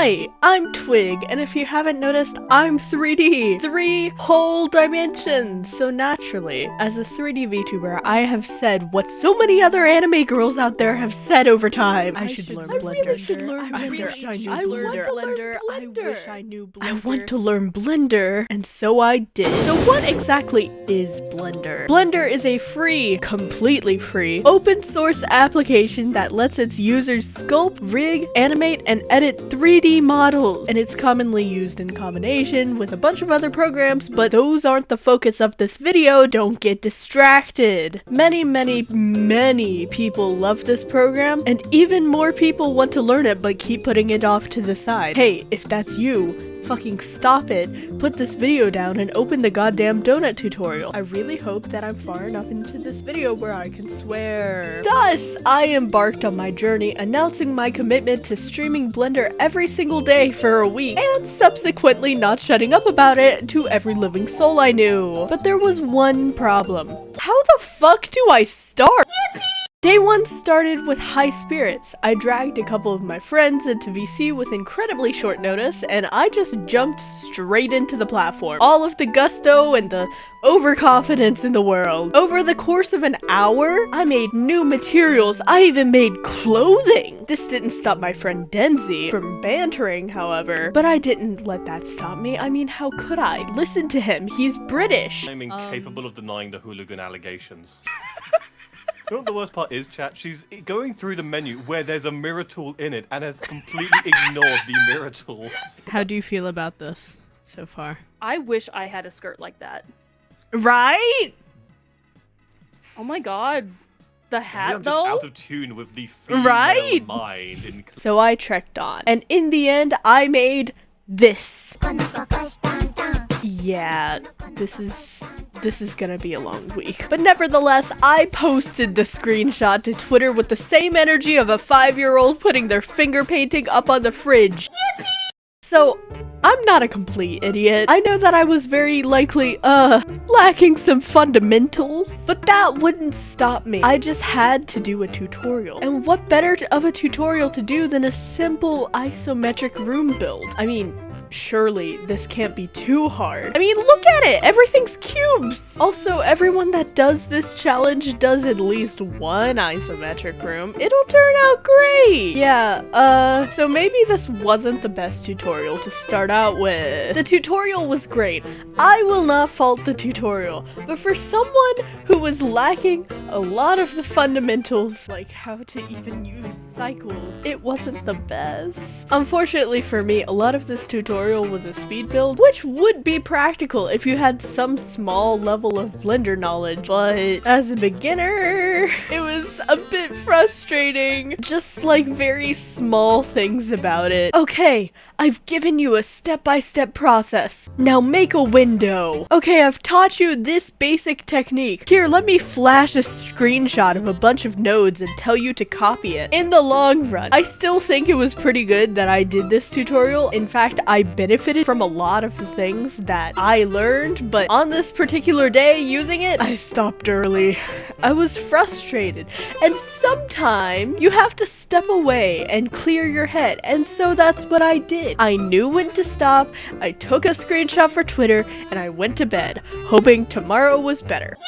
Hi, I'm Twig, and if you haven't noticed, I'm 3D. 3 whole dimensions. So naturally, as a 3D VTuber, I have said what so many other anime girls out there have said over time. I should learn Blender. I really should learn Blender. I wish I knew Blender. I wish I knew Blender. I want to learn Blender, and so I did. So what exactly is Blender? Blender is a free, completely free, open source application that lets its users sculpt, rig, animate, and edit 3D models, and it's commonly used in combination with a bunch of other programs, but those aren't the focus of this video. Don't get distracted. Many people love this program, and even more people want to learn it but keep putting it off to the side. Hey, if that's you, fucking stop it, put this video down, and open the goddamn donut tutorial. I really hope that I'm far enough into this video where I can swear. Thus, I embarked on my journey announcing my commitment to streaming Blender every single day for a week, and subsequently not shutting up about it to every living soul I knew. But there was one problem. How the fuck do I start? Day 1 started with high spirits. I dragged a couple of my friends into VC with incredibly short notice, and I just jumped straight into the platform. All of the gusto and the overconfidence in the world. Over the course of an hour, I made new materials. I even made clothing. This didn't stop my friend Denzea from bantering, however, but I didn't let that stop me. I mean, how could I? Listen to him. He's British. I'm incapable of denying the hooligan allegations. You know what the worst part is, chat? She's going through the menu where there's a mirror tool in it and has completely ignored the mirror tool. How do you feel about this so far? I wish I had a skirt like that. Right? Oh my god. The hat, I'm though? just out of tune with the female Right? mind. So I trekked on, and in the end, I made this. Yeah, this is gonna be a long week. But nevertheless, I posted the screenshot to Twitter with the same energy of a 5-year-old putting their finger painting up on the fridge. So, I'm not a complete idiot. I know that I was very likely, lacking some fundamentals, but that wouldn't stop me. I just had to do a tutorial. And what better of a tutorial to do than a simple isometric room build? I mean, surely this can't be too hard. I mean, look at it! Everything's cubes! Also, everyone that does this challenge does at least one isometric room. It'll turn out great! Yeah, so maybe this wasn't the best tutorial to start out with. The tutorial was great. I will not fault the tutorial, but for someone who was lacking a lot of the fundamentals, like how to even use cycles, it wasn't the best. Unfortunately for me, a lot of this tutorial was a speed build, which would be practical if you had some small level of Blender knowledge, but as a beginner, it was a bit frustrating. Just like very small things about it. Okay, I've given you a step-by-step process. Now make a window. Okay, I've taught you this basic technique. Here, let me flash a screenshot of a bunch of nodes and tell you to copy it. In the long run, I still think it was pretty good that I did this tutorial. In fact, I benefited from a lot of the things that I learned, but on this particular day using it, I stopped early. I was frustrated, and sometimes you have to step away and clear your head, and so that's what I did. I knew when to stop, I took a screenshot for Twitter, and I went to bed, hoping tomorrow was better.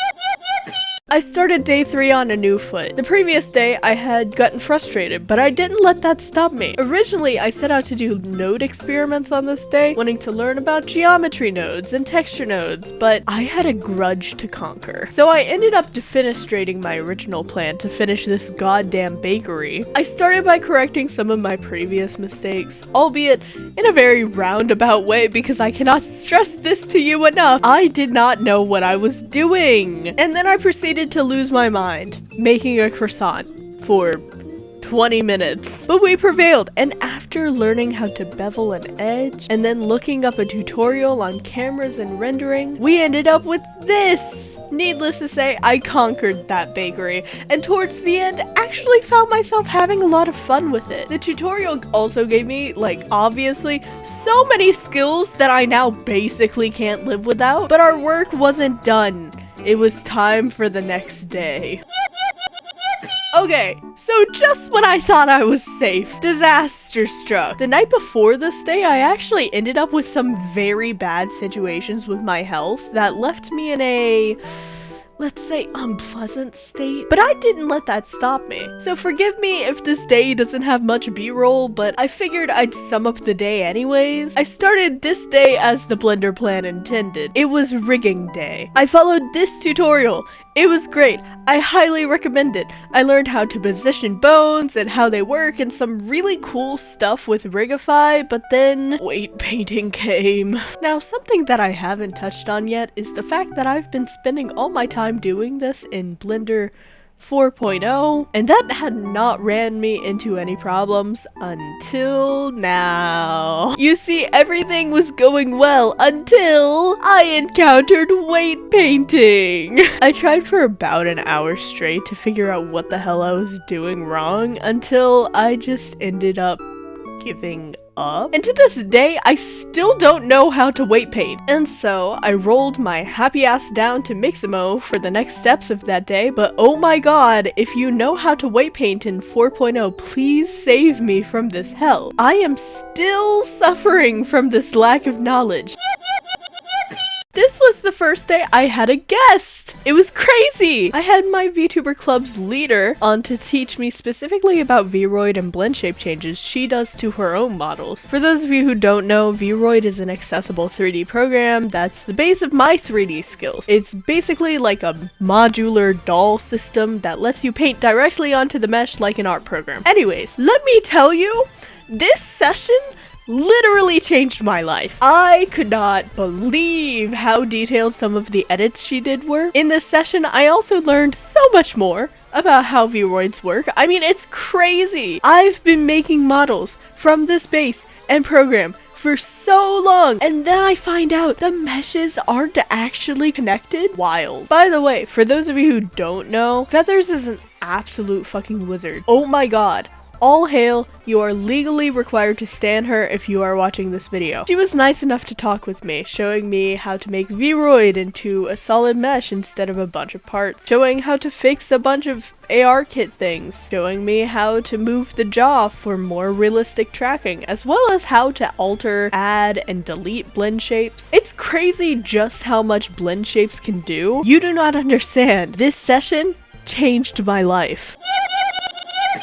I started day 3 on a new foot. The previous day, I had gotten frustrated, but I didn't let that stop me. Originally, I set out to do node experiments on this day, wanting to learn about geometry nodes and texture nodes, but I had a grudge to conquer. So I ended up defenestrating my original plan to finish this goddamn bakery. I started by correcting some of my previous mistakes, albeit in a very roundabout way because I cannot stress this to you enough. I did not know what I was doing. And then I proceeded to lose my mind, making a croissant for 20 minutes. But we prevailed, and after learning how to bevel an edge, and then looking up a tutorial on cameras and rendering, we ended up with this! Needless to say, I conquered that bakery, and towards the end, actually found myself having a lot of fun with it. The tutorial also gave me, like, obviously, so many skills that I now basically can't live without, but our work wasn't done. It was time for the next day. Okay, so just when I thought I was safe, disaster struck. The night before this day, I actually ended up with some very bad situations with my health that left me in a, let's say, unpleasant state. But I didn't let that stop me. So forgive me if this day doesn't have much b-roll, but I figured I'd sum up the day anyways. I started this day as the Blender plan intended. It was rigging day. I followed this tutorial. It was great. I highly recommend it. I learned how to position bones and how they work and some really cool stuff with Rigify, but then weight painting came. Now, something that I haven't touched on yet is the fact that I've been spending all my time doing this in Blender 4.0, and that had not ran me into any problems until now. You see, everything was going well until I encountered weight painting. I tried for about an hour straight to figure out what the hell I was doing wrong until I just ended up giving up. And to this day, I still don't know how to weight paint. And so I rolled my happy ass down to Mixamo for the next steps of that day, but oh my god, if you know how to weight paint in 4.0, please save me from this hell. I am still suffering from this lack of knowledge. This was the first day I had a guest! It was crazy! I had my Vtuber Club's leader on to teach me specifically about Vroid and blend shape changes she does to her own models. For those of you who don't know, Vroid is an accessible 3D program that's the base of my 3D skills. It's basically like a modular doll system that lets you paint directly onto the mesh like an art program. Anyways, let me tell you, this session literally changed my life. I could not believe how detailed some of the edits she did were. In this session, I also learned so much more about how Vroids work. I mean, it's crazy. I've been making models from this base and program for so long, and then I find out the meshes aren't actually connected. Wild. By the way, for those of you who don't know, Feathers is an absolute fucking wizard. Oh my god. All hail, you are legally required to stan her if you are watching this video. She was nice enough to talk with me, showing me how to make Vroid into a solid mesh instead of a bunch of parts, showing how to fix a bunch of AR kit things, showing me how to move the jaw for more realistic tracking, as well as how to alter, add, and delete blend shapes. It's crazy just how much blend shapes can do. You do not understand. This session changed my life.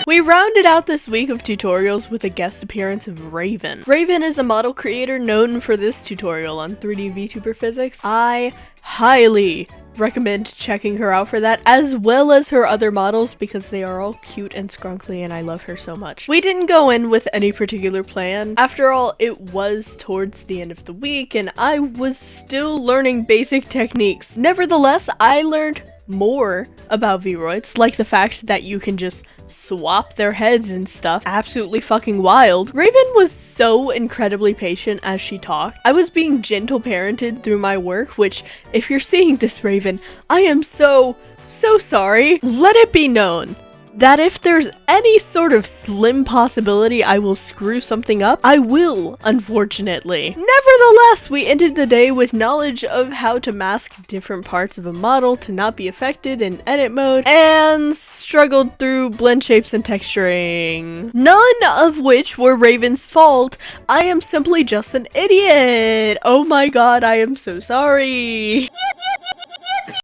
We rounded out this week of tutorials with a guest appearance of Raven. Raven is a model creator known for this tutorial on 3D VTuber physics. I highly recommend checking her out for that, as well as her other models, because they are all cute and scrunkly and I love her so much. We didn't go in with any particular plan. After all, it was towards the end of the week and I was still learning basic techniques. Nevertheless, I learned more about Vroids, like the fact that you can just swap their heads and stuff. Absolutely fucking wild. Raven was so incredibly patient as she talked. I was being gentle parented through my work, which, if you're seeing this, Raven, I am so sorry. Let it be known that if there's any sort of slim possibility I will screw something up, I will, unfortunately. Nevertheless, we ended the day with knowledge of how to mask different parts of a model to not be affected in edit mode, and struggled through blend shapes and texturing. None of which were Raven's fault. I am simply just an idiot. Oh my god, I am so sorry.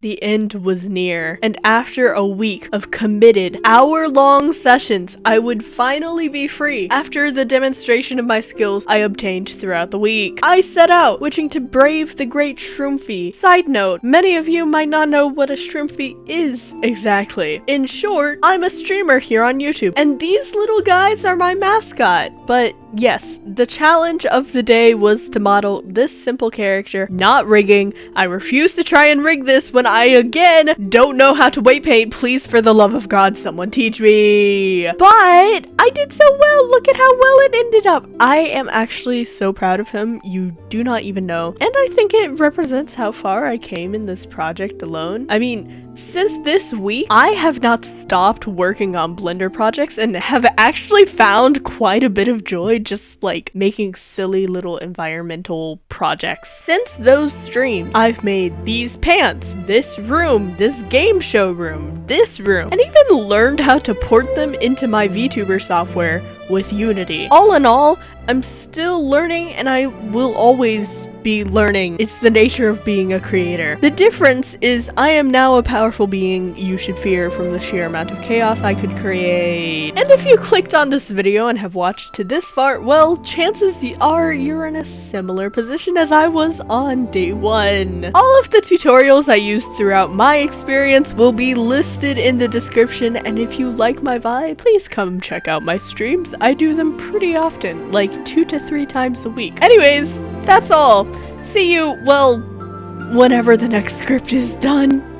The end was near, and after a week of committed, hour-long sessions, I would finally be free. After the demonstration of my skills I obtained throughout the week, I set out, wishing to brave the great Shroomfy. Side note, many of you might not know what a Shroomfy is exactly. In short, I'm a streamer here on YouTube, and these little guys are my mascot. But yes, the challenge of the day was to model this simple character, not rigging. I refuse to try and rig this when I, again, don't know how to weight paint. Please, for the love of God, someone teach me. But I did so well. Look at how well it ended up. I am actually so proud of him. You do not even know. And I think it represents how far I came in this project alone. I mean, Since this week, I have not stopped working on Blender projects and have actually found quite a bit of joy just like making silly little environmental projects. Since those streams, I've made these pants, this room, this game show room, this room, and even learned how to port them into my Vtuber software with Unity. All in all, I'm still learning and I will always be learning. It's the nature of being a creator. The difference is I am now a powerful being you should fear from the sheer amount of chaos I could create. And if you clicked on this video and have watched to this far, well, chances are you're in a similar position as I was on day one. All of the tutorials I used throughout my experience will be listed in the description, and if you like my vibe, please come check out my streams. I do them pretty often, like 2 to 3 times a week. Anyways, that's all. See you, well, whenever the next script is done.